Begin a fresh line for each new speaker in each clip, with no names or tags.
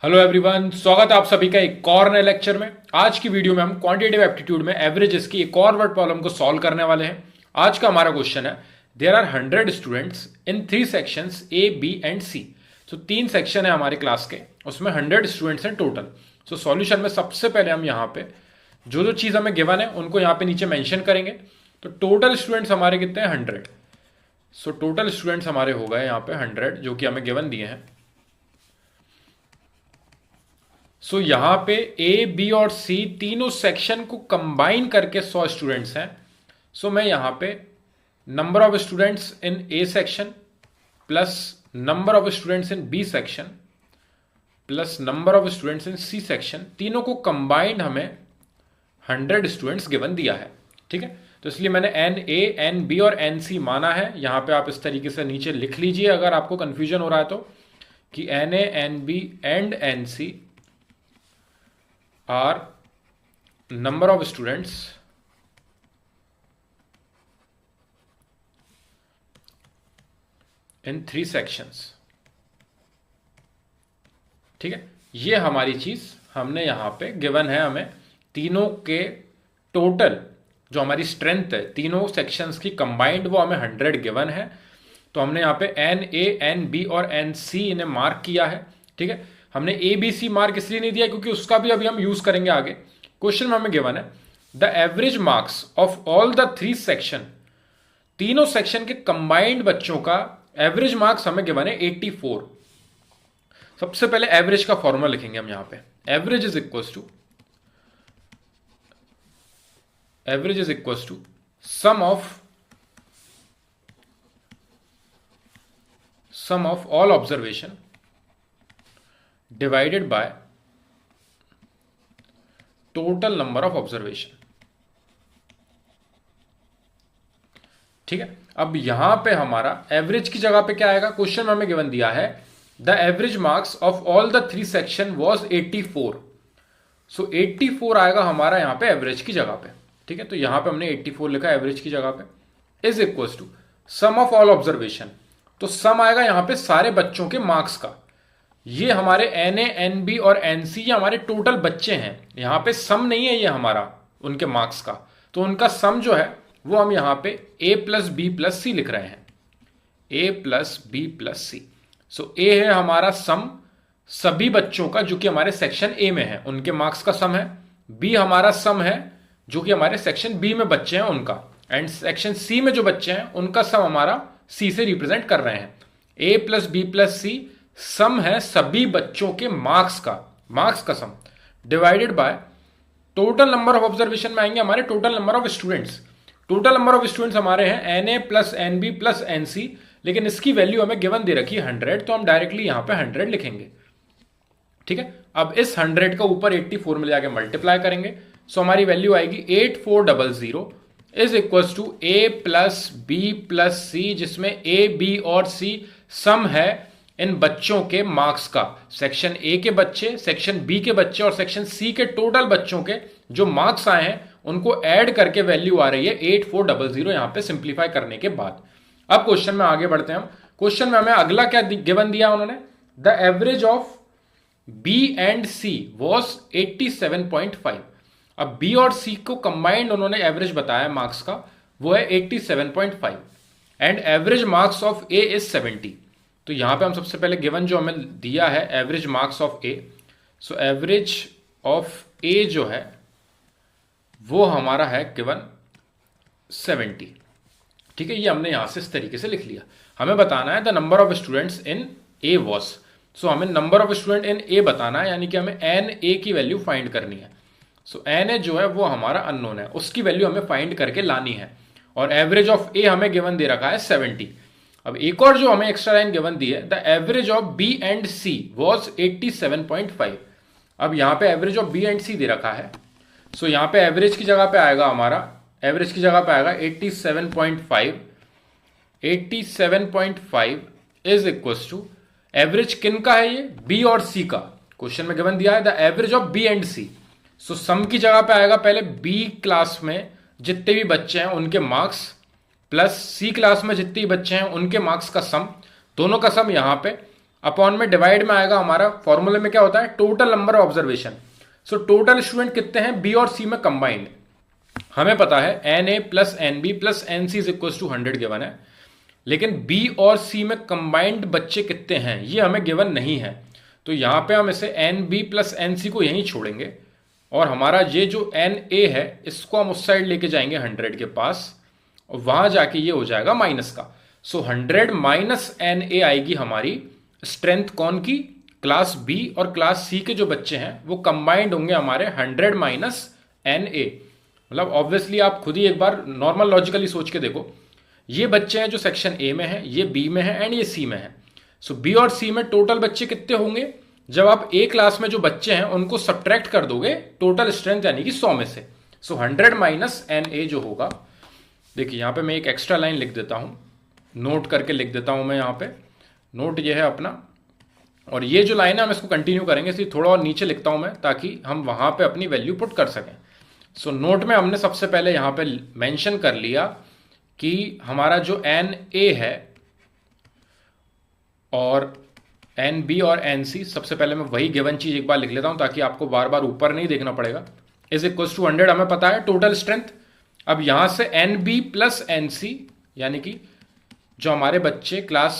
Hello everyone, स्वागत है आप सभी का एक और नए लेक्चर में। आज की वीडियो में हम क्वांटिटेटिव एप्टीट्यूड में एवरेजेस की एक और वर्ड प्रॉब्लम को सॉल्व करने वाले हैं। आज का हमारा क्वेश्चन है, there are 100 students in 3 sections A, B and C. So 3 section है हमारे क्लास के, उसमें 100 स्टूडेंट्स हैं टोटल। सो सॉल्यूशन में सबसे पहले हम यहाँ पे जो चीज़ हमें गिवन है उनको यहाँ पे नीचे मेंशन करेंगे। तो टोटल स्टूडेंट्स हमारे कितने हैं? 100। सो टोटल स्टूडेंट्स हमारे हो गए यहाँ पे 100 जो कि हमें गिवन दिए हैं। सो यहां पे ए, बी और सी तीनों सेक्शन को कंबाइन करके 100 स्टूडेंट्स हैं। सो मैं यहां पे number of students in A section plus number of students in B section plus number of students in C section, तीनों को कंबाइंड हमें 100 स्टूडेंट्स गिवन दिया है। ठीक है, तो इसलिए मैंने एन ए, एन बी और एन सी माना है। यहां पे आप इस तरीके से नीचे लिख लीजिए अगर आपको कंफ्यूजन हो रहा है तो, कि N A, N B and N C are number of students in 3 sections। ठीक है, ये हमारी चीज हमने यहां पे गिवन है। हमें तीनों के टोटल जो हमारी स्ट्रेंथ है तीनों सेक्शंस की कंबाइंड, वो हमें 100 गिवन है। तो हमने यहाँ पे एन ए, एन बी और एन सी इन्हें मार्क किया है। ठीक है, हमने ए बी सी मार्क इसलिए नहीं दिया क्योंकि उसका भी अभी हम यूज करेंगे आगे। क्वेश्चन में हमें गिवन है the average marks of all the 3 section, तीनों सेक्शन के कंबाइंड बच्चों का एवरेज मार्क्स हमें गिवन है 84। सबसे पहले एवरेज का फॉर्मूला लिखेंगे हम यहां पे। Average is equal to sum of all observation divided by total number of observation. ठीक है, अब यहां पे हमारा एवरेज की जगह पे क्या आएगा? क्वेश्चन में हमें गिवन दिया है the average marks of all the 3 section was 84। सो 84 आएगा हमारा यहां पे एवरेज की जगह पे। ठीक है, तो यहां पे हमने 84 लिखा एवरेज की जगह पे। Is equal to sum of all observation, तो सम आएगा यहां पे सारे बच्चों के मार्क्स का। ये हमारे एन ए, एन बी और एन सी ये हमारे टोटल बच्चे हैं। यहां पे सम नहीं है ये हमारा उनके मार्क्स का, तो उनका सम जो है वो हम यहां पे ए प्लस बी प्लस सी लिख रहे हैं। ए प्लस बी प्लस सी। सो ए है हमारा सम सभी बच्चों का जो कि हमारे सेक्शन ए में है, उनके मार्क्स का सम है। बी हमारा सम है जो कि हमारे सेक्शन बी में बच्चे हैं उनका, एंड सेक्शन सी में जो बच्चे हैं उनका सम हमारा सी से रिप्रेजेंट कर रहे हैं। A plus B plus C sum है सभी बच्चों के मार्क्स का sum, divided by total number of observation में आएंगे हमारे total number of students. Total number of students हमारे हैं N A plus N B plus N C, लेकिन इसकी वैल्यू हमें गिवन दे रखी है 100, तो हम डायरेक्टली यहां पे 100 लिखेंगे। ठीक है, अब इस 100 का ऊपर 84 में जाके मल्टीप्लाई करेंगे। सो हमारी वैल्यू आएगी 8400 is equal to A plus B plus C, जिसमें ए बी और सी सम है इन बच्चों के मार्क्स का। सेक्शन ए के बच्चे, सेक्शन बी के बच्चे और सेक्शन सी के टोटल बच्चों के जो मार्क्स आए हैं उनको ऐड करके वैल्यू आ रही है 8400 यहां पे सिंप्लीफाई करने के बाद। अब क्वेश्चन में आगे बढ़ते हैं हम। क्वेश्चन में हमें अगला क्या गिवन दिया उन्होंने? The average of B and C was 87.5। अब बी और सी को कंबाइंड उन्होंने एवरेज बताया मार्क्स का, वो है 87.5 and average marks of A is 70। तो यहां पे हम सबसे पहले गिवन जो हमें दिया है average marks of A, so average of A जो है वो हमारा है गिवन 70। ठीक है, ये हमने यहां से इस तरीके से लिख लिया। हमें बताना है the number of students in A was, so हमें number of student in A बताना है, यानी कि हमें एन ए की वैल्यू फाइंड करनी है। सो एन ए जो है वो हमारा अननोन है, उसकी वैल्यू हमें फाइंड करके लानी है, और एवरेज ऑफ ए हमें गिवन दे रखा है 70। अब एक और जो हमें एक्स्ट्रा लाइन गिवन दी है, the average of B and C was 87.5। अब यहां पे average of B and C दे रखा है, सो यहां पे एवरेज की जगह पे आएगा हमारा, एवरेज की जगह पे आएगा 87.5। 87.5 इज इक्वल टू एवरेज किन का है? ये बी और सी का। क्वेश्चन में गिवन दिया है the average of B and C, so sum की जगह पे आएगा पहले बी क्लास में जितने भी बच्चे हैं उनके मार्क्स प्लस सी क्लास में जितने बच्चे हैं उनके मार्क्स का सम, दोनों का सम यहां पे अपॉन में डिवाइड में आएगा हमारा, फॉर्मूले में क्या होता है, total number of observation. So total student कितने हैं बी और सी में कंबाइंड, हमें पता है N A plus N B plus N C is equal to 100 given है, लेकिन बी और सी में कंबाइंड बच्चे कितने हैं ये हमें गिवन नहीं है। तो यहां पे हम इसे N B plus N C को यहीं छोड़ेंगे और हमारा ये जो एन ए है इसको हम उस साइड लेके जाएंगे 100 के पास और वहां जाके ये हो जाएगा माइनस का। सो 100 माइनस एन ए आएगी हमारी स्ट्रेंथ कौन की, क्लास बी और क्लास सी के जो बच्चे हैं वो कंबाइंड होंगे हमारे 100 माइनस एन ए। मतलब ऑब्वियसली आप खुद ही एक बार नॉर्मल लॉजिकली सोच के देखो, ये बच्चे हैं जो सेक्शन ए में है, ये बी में है एंड ये सी में है। सो बी और सी में टोटल बच्चे कितने होंगे, जब आप ए क्लास में जो बच्चे हैं उनको सब्ट्रैक्ट कर दोगे टोटल स्ट्रेंथ यानी कि 100 में से। सो 100 माइनस एन ए जो होगा, देखिए यहां पे मैं एक एक्स्ट्रा लाइन लिख देता हूं, नोट करके लिख देता हूं मैं यहां पे, नोट ये है अपना, और ये जो लाइन है हम इसको कंटिन्यू करेंगे, इसलिए थोड़ा और नीचे लिखता हूं मैं ताकि हम वहां पे अपनी वैल्यू पुट कर सकें। सो नोट में हमने सबसे पहले यहां पे मेंशन कर लिया कि हमारा जो एन ए है और एन बी और एन सी, सबसे पहले मैं वही गिवन चीज एक बार लिख लेता हूं ताकि आपको बार बार ऊपर नहीं देखना पड़ेगा, इज इक्वल टू 100 हमें पता है टोटल स्ट्रेंथ। अब यहां से N B plus N C यानी कि जो हमारे बच्चे क्लास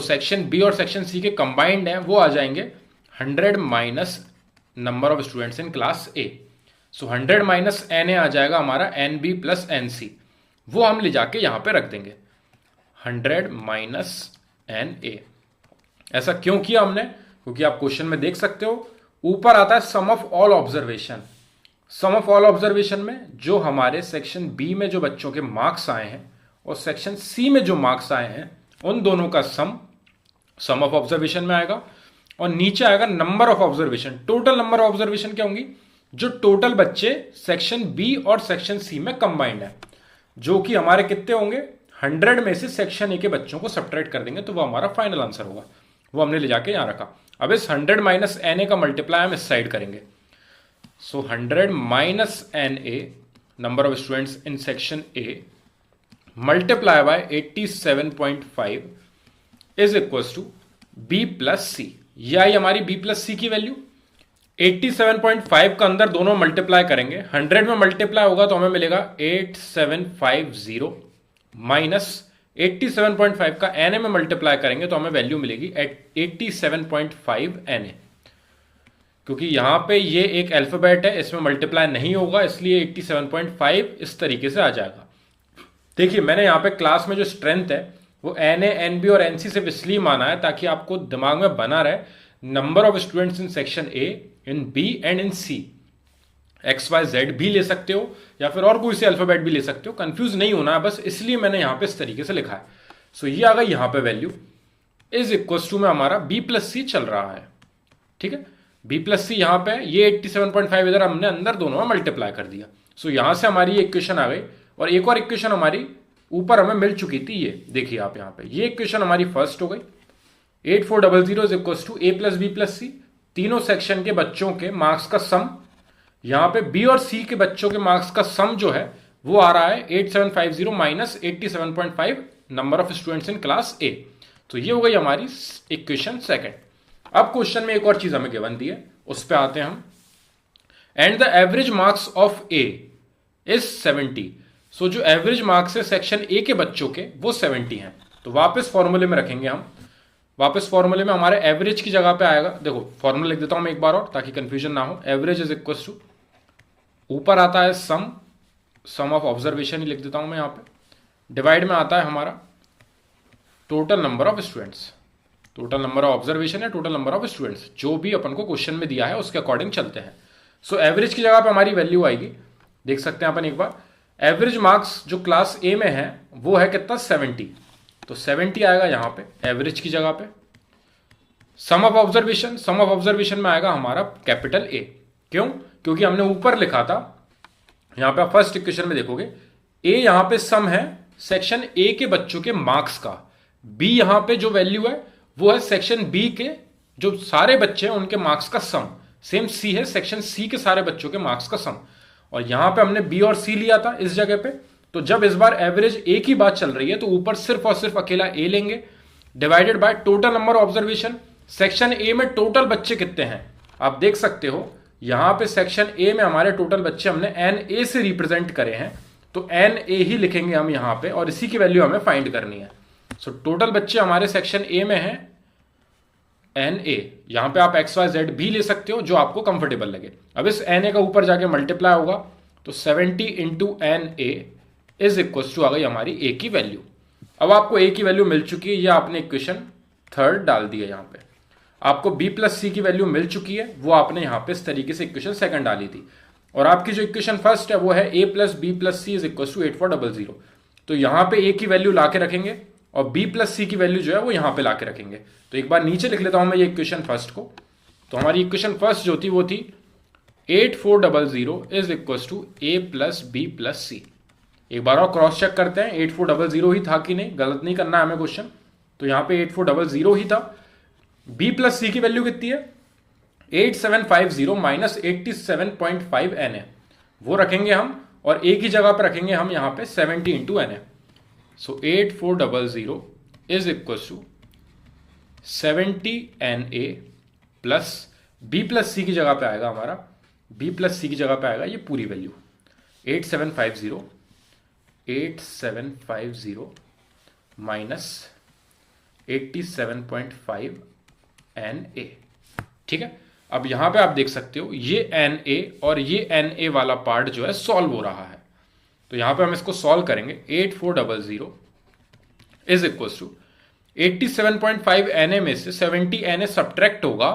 सेक्शन बी और सेक्शन सी के कंबाइंड हैं वो आ जाएंगे 100 minus number of students in class A. So 100 minus N A आ जाएगा हमारा N B plus N C, वो हम ले जाके यहां पे रख देंगे 100 माइनस एन ए। ऐसा क्यों किया हमने, क्योंकि आप क्वेश्चन में देख सकते हो ऊपर आता है sum of all observation. Sum of all observation में जो हमारे सेक्शन बी में जो बच्चों के मार्क्स आए हैं और सेक्शन सी में जो मार्क्स आए हैं उन दोनों का सम ऑफ ऑब्जर्वेशन में आएगा और नीचे आएगा number of observation. Total number of observation क्या होंगी, जो टोटल बच्चे सेक्शन बी और सेक्शन सी में कंबाइंड है, जो कि हमारे कितने होंगे 100 में से सेक्शन ए के बच्चों को सब्ट्रैक्ट कर देंगे तो वो हमारा फाइनल आंसर होगा। वो हमने ले जाके यहां रखा। अब इस 100 माइनस एन ए का मल्टीप्लाई हम इस साइड करेंगे। So 100 minus N A number of students in section A multiply by 87.5 is equal to B plus C. ये आई हमारी बी प्लस सी की वैल्यू। 87.5 का अंदर दोनों मल्टीप्लाई करेंगे, 100 में मल्टीप्लाई होगा तो हमें मिलेगा 8750 माइनस 87.5 का एन ए में मल्टीप्लाई करेंगे तो हमें वैल्यू मिलेगी 87.5 एन ए। क्योंकि यहां पे ये एक अल्फाबेट है, इसमें मल्टीप्लाई नहीं होगा, इसलिए 87.5 इस तरीके से आ जाएगा। देखिए मैंने यहाँ पे क्लास में जो स्ट्रेंथ है वो एन ए एन बी और एन सी से इसलिए माना है ताकि आपको दिमाग में बना रहे number of students in section A, in B and in C. X Y Z भी ले सकते हो या फिर और कोई से अल्फाबेट भी ले सकते हो, कंफ्यूज नहीं होना है बस, इसलिए मैंने यहाँ पे इस तरीके से लिखा है। सो ये आ गई यहाँ पे वैल्यू इज इक्वल टू में हमारा बी प्लस सी चल रहा है। ठीक है, बी प्लस सी यहाँ पे, ये 87.5 इधर हमने अंदर दोनों में मल्टीप्लाई कर दिया। सो यहां से हमारी ये इक्वेशन आ गई और एक और इक्वेशन हमारी ऊपर हमें मिल चुकी थी, ये देखिए आप यहाँ पे, ये इक्वेशन हमारी फर्स्ट हो गई। 8400 is equal to A plus B plus C, तीनों सेक्शन के बच्चों के मार्क्स का सम। यहां पे बी और सी के बच्चों के मार्क्स का सम जो है वो आ रहा है 8750 minus 87.5 number of students in class ए। तो ये हो गई हमारी इक्वेशन सेकंड। अब क्वेश्चन में एक और चीज हमें गिवन दी है, उस पे आते हैं हम। And the average marks of A is 70। सो जो एवरेज मार्क्स है सेक्शन ए के बच्चों के वो 70 हैं। तो वापस फॉर्मूले में रखेंगे हम, वापस फॉर्मूले में हमारे एवरेज की जगह पे आएगा, देखो फॉर्मूला लिख देता हूं मैं एक बार और ताकि कंफ्यूजन ना हो। एवरेज इज इक्वल टू, ऊपर आता है सम ऑफ ऑब्जर्वेशन ही लिख देता हूं मैं यहां पे, डिवाइड में आता है हमारा total number of students. Total number of observation है टोटल नंबर ऑफ स्टूडेंट्स, जो भी अपन को क्वेश्चन में दिया है उसके अकॉर्डिंग चलते हैं। सो एवरेज की जगह पे हमारी वैल्यू आएगी, देख सकते हैं अपन एक बार। एवरेज मार्क्स जो क्लास ए में है वो है कितना 70, तो 70 आएगा यहां पे एवरेज की जगह पे। सम ऑफ ऑब्जर्वेशन में आएगा हमारा कैपिटल ए। क्यों? क्योंकि हमने ऊपर लिखा था, यहां पे आप फर्स्ट इक्वेशन में देखोगे ए यहां पे सम है सेक्शन ए के बच्चों के मार्क्स का, बी यहां पे जो वैल्यू है वो है सेक्शन बी के जो सारे बच्चे हैं उनके मार्क्स का सम। सेम सी है सेक्शन सी के सारे बच्चों के मार्क्स का सम, और यहां पे हमने बी और सी लिया था इस जगह पे। तो जब इस बार एवरेज ए की बात चल रही है तो ऊपर सिर्फ और सिर्फ अकेला ए लेंगे, divided by total number observation. Section A में टोटल बच्चे कितने हैं, आप देख सकते हो यहां पे सेक्शन ए में हमारे टोटल बच्चे हमने एन ए से रिप्रेजेंट करे हैं, तो एन ए ही लिखेंगे हम यहां पे और इसी की वैल्यू हमें फाइंड करनी है। सो टोटल बच्चे हमारे सेक्शन ए में हैं एन ए, यहां पे आप एक्स वाई जेड भी ले सकते हो जो आपको कंफर्टेबल लगे। अब इस एन ए का ऊपर जाके मल्टीप्लाई होगा तो 70 into N A is equal to आ गई हमारी ए की वैल्यू। अब आपको ए की वैल्यू मिल चुकी है, ये आपने इक्वेशन थर्ड डाल दी है। यहां पे आपको बी प्लस सी की वैल्यू मिल चुकी है, वो आपने यहां पे इस तरीके से इक्वेशन सेकंड डाली थी। और आपकी जो इक्वेशन फर्स्ट है वो है A plus B plus C is equal to 8400। तो यहां पे ए की वैल्यू ला के रखेंगे और बी प्लस सी की वैल्यू जो है वो यहां पे ला के रखेंगे। तो एक बार नीचे लिख लेता हूं मैं ये इक्वेशन फर्स्ट को। तो हमारी इक्वेशन फर्स्ट जो थी वो थी 8400 is equal to A plus B plus C. एक बार और क्रॉस चेक करते हैं 8400 ही था कि नहीं, गलत नहीं करना है हमें क्वेश्चन। तो यहां पे 8400 ही था। बी प्लस सी की वैल्यू कितनी है 8750 माइनस 87.5 एन है, वो रखेंगे हम और ए की जगह पर रखेंगे हम यहां पे 70 इंटू एन है। So 8400 is equal to 70 N A plus B plus C की जगह पे आएगा हमारा, बी प्लस सी की जगह पे आएगा ये पूरी वैल्यू 8750 माइनस 87.5 एन ए। ठीक है, अब यहां पे आप देख सकते हो ये एन ए और ये एन ए वाला पार्ट जो है सॉल्व हो रहा है। तो यहां पे हम इसको सॉल्व करेंगे 8400 is equal to 87.5 N A में से 70 एन ए सब्ट्रैक्ट होगा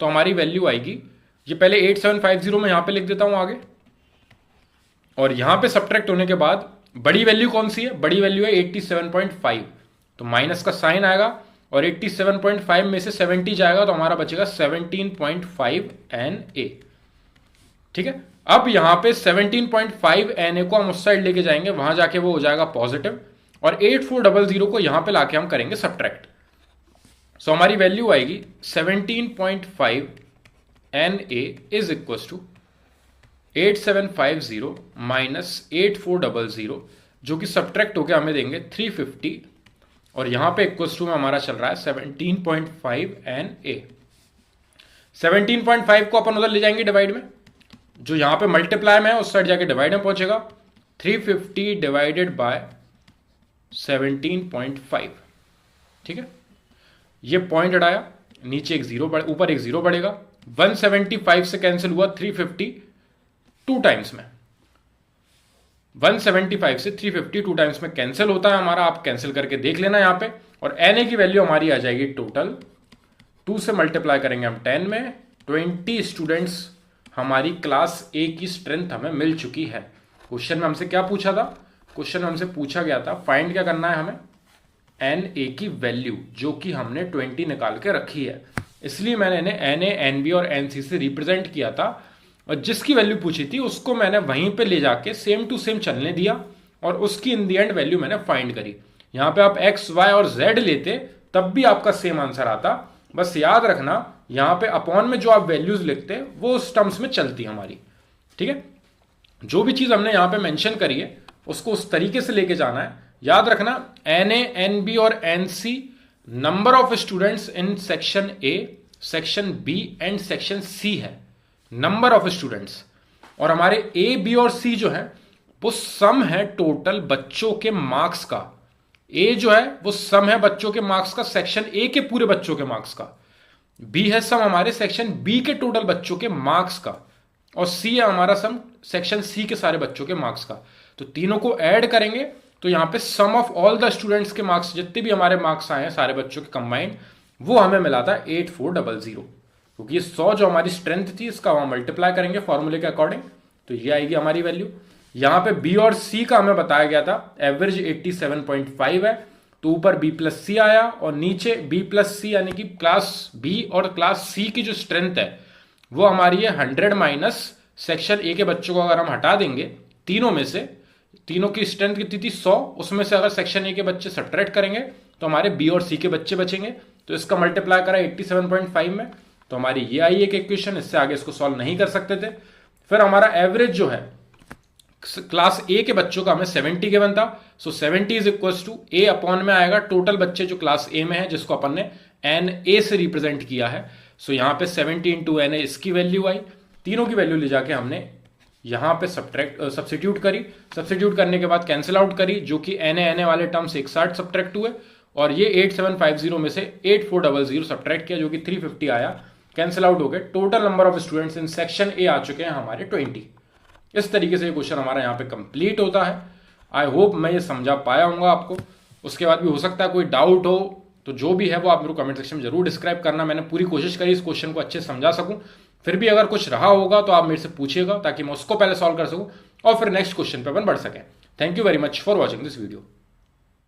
तो हमारी वैल्यू आएगी, ये पहले 8750 में यहां पे लिख देता हूं आगे, और यहां पे सब्ट्रैक्ट होने के बाद बड़ी वैल्यू कौन सी है, बड़ी वैल्यू है 87.5, तो माइनस का साइन आएगा और 87.5 में से 70 जाएगा तो हमारा बचेगा 17.5 एन ए। ठीक है, अब यहां पे 17.5 एन ए को हम उस साइड लेके जाएंगे, वहां जाके वो हो जाएगा पॉजिटिव, और 8400 को यहां पे लाके हम करेंगे सब्ट्रैक्ट। सो हमारी वैल्यू आएगी 17.5 N A is equal to 8750 minus 8400 जो कि सब्ट्रैक्ट होकर हमें देंगे 350, और यहां पे इक्वल टू में हमारा चल रहा है 17.5 एन ए। 17.5 को अपन उधर ले जाएंगे डिवाइड में, जो यहां पे मल्टीप्लाई में है उस साइड जाके डिवाइड में पहुंचेगा, 350 डिवाइडेड बाय 17.5। ठीक है, ये पॉइंट हटाया, नीचे एक जीरो ऊपर एक जीरो बढ़ेगा, 175 से कैंसिल हुआ 350 टू टाइम्स में, 175 से 350 टू टाइम्स में कैंसिल होता है हमारा, आप कैंसिल करके देख लेना यहां पे। और एन ए की वैल्यू हमारी आ जाएगी टोटल 2 से मल्टीप्लाई करेंगे हम 10 में, 20 स्टूडेंट्स हमारी क्लास ए की स्ट्रेंथ हमें मिल चुकी है। क्वेश्चन में हमसे क्या पूछा था, क्वेश्चन में हमसे पूछा गया था फाइंड क्या करना है हमें, एन ए की वैल्यू, जो कि हमने 20 निकाल के रखी है, इसलिए मैंने इन्हें एन ए एन बी और एन सी से रिप्रेजेंट किया था, और जिसकी वैल्यू पूछी थी उसको मैंने वहीं पे ले जाके सेम टू सेम चलने दिया और उसकी इन दी एंड वैल्यू मैंने फाइंड करी। यहां पे आप एक्स वाई और जेड लेते तब भी आपका सेम आंसर आता, बस याद रखना यहां पे अपॉन में जो आप वैल्यूज लिखते वो उस टर्म्स में चलती हमारी। ठीक है, जो भी चीज हमने यहां पे मेंशन करी है उसको उस तरीके से लेके जाना है। याद रखना एन ए एन बी और N C number of students in section A, section B and section C है, नंबर ऑफ स्टूडेंट्स, और हमारे ए बी और सी जो है वो सम है टोटल बच्चों के मार्क्स का। ए जो है वो सम है बच्चों के मार्क्स का, सेक्शन ए के पूरे बच्चों के मार्क्स का, बी है सम हमारे सेक्शन बी के टोटल बच्चों के मार्क्स का, और सी है हमारा सम सेक्शन सी के सारे बच्चों के मार्क्स का। तो तीनों को ऐड करेंगे तो यहां पे सम ऑफ ऑल द स्टूडेंट्स के मार्क्स, जितने भी हमारे मार्क्स आए हैं सारे बच्चों के कंबाइंड, वो हमें मिला था 8400, क्योंकि ये 100 जो हमारी स्ट्रेंथ थी इसका वहां मल्टीप्लाई करेंगे फॉर्मूले के अकॉर्डिंग, तो ये आएगी हमारी वैल्यू। यहां पे बी और सी का हमें बताया गया था एवरेज 87.5 है, तो ऊपर बी प्लस सी आया और नीचे बी प्लस सी यानी कि क्लास बी और क्लास सी की जो स्ट्रेंथ है वो हमारी है 100 माइनस सेक्शन ए के बच्चों को अगर हम हटा देंगे तीनों में से, तीनों की स्ट्रेंथ कितनी थी 100, उसमें से अगर सेक्शन ए के बच्चे सब्ट्रैक्ट करेंगे तो हमारे बी और सी के बच्चे बचेंगे, तो इसका मल्टीप्लाई करा 87.5 में, तो हमारी ये आई एक इक्वेशन। इससे आगे इसको सॉल्व नहीं कर सकते थे। फिर हमारा एवरेज जो है क्लास ए के बच्चों का हमें 70 गिवन था, so 70 is equal to A upon में आएगा टोटल बच्चे जो क्लास ए में है जिसको अपन ने एन ए से रिप्रेजेंट किया है। सो यहाँ पे 70 इंटू एन ए इसकी वैल्यू आई, तीनों की वैल्यू ले जाके हमने यहाँ पे सब्सिट्यूट करी, सब्सिट्यूट करने के बाद कैंसिल आउट करी, जो कि एन ए वाले टर्म से 61 सब्ट्रैक्ट हुए, और ये 8750 में से 8400 सब्ट्रैक्ट किया, जो कि 350 आया, कैंसिल आउट हो गए। Total number of students in section A आ चुके हैं हमारे 20। इस तरीके से ये क्वेश्चन हमारा यहाँ पे कंप्लीट होता है। आई होप मैं ये समझा पाया हूँ आपको। उसके बाद भी हो सकता है कोई डाउट हो, तो जो भी है वो आप मेरे को कमेंट सेक्शन में जरूर डिस्क्राइब करना। मैंने पूरी कोशिश करी इस क्वेश्चन को अच्छे से समझा सकूं। फिर भी अगर कुछ रहा होगा तो आप मेरे से पूछिएगा, ताकि मैं उसको पहले सॉल्व कर सकूं और फिर नेक्स्ट क्वेश्चन पे अपन बढ़ सकें। Thank you very much for watching this video.